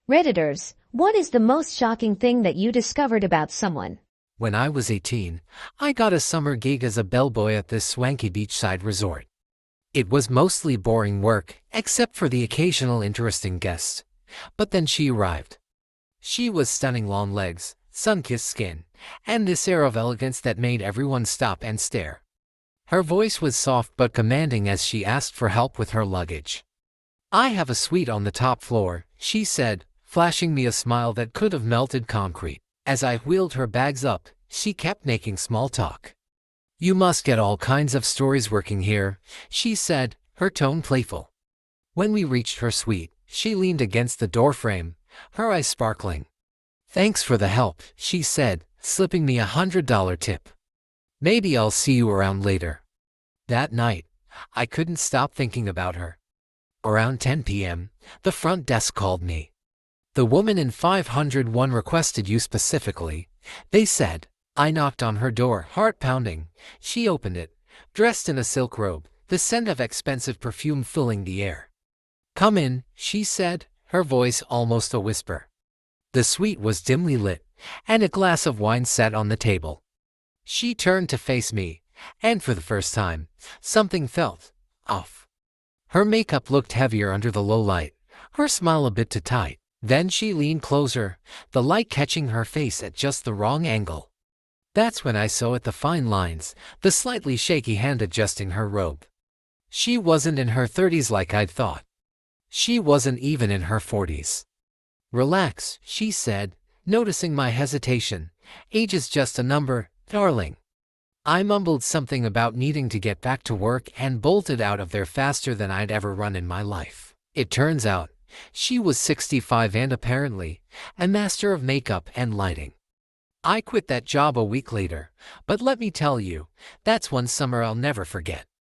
Redditors, what is the most shocking thing that you discovered about someone? When I was 18, I got a summer gig as a bellboy at this swanky beachside resort. It was mostly boring work, except for the occasional interesting guest. But then she arrived. She was stunning, long legs, sun-kissed skin, and this air of elegance that made everyone stop and stare. Her voice was soft but commanding as she asked for help with her luggage. "I have a suite on the top floor," she said, flashing me a smile that could have melted concrete. As I wheeled her bags up, she kept making small talk. "You must get all kinds of stories working here," she said, her tone playful. When we reached her suite, she leaned against the doorframe, her eyes sparkling. "Thanks for the help," she said, slipping me $100 tip. "Maybe I'll see you around later." That night, I couldn't stop thinking about her. Around 10 p.m., the front desk called me. "The woman in 501 requested you specifically," they said. I knocked on her door, heart pounding. She opened it, dressed in a silk robe, the scent of expensive perfume filling the air. "Come in," she said, her voice almost a whisper. The suite was dimly lit, and a glass of wine sat on the table. She turned to face me, and for the first time, something felt off. Her makeup looked heavier under the low light, her smile a bit too tight. Then she leaned closer, the light catching her face at just the wrong angle. That's when I saw it, the fine lines, the slightly shaky hand adjusting her robe. She wasn't in her 30s like I'd thought. She wasn't even in her 40s. "Relax," she said, noticing my hesitation. "Age is just a number, darling." I mumbled something about needing to get back to work and bolted out of there faster than I'd ever run in my life. It turns out, she was 65 and apparently a master of makeup and lighting. I quit that job a week later, but let me tell you, that's one summer I'll never forget.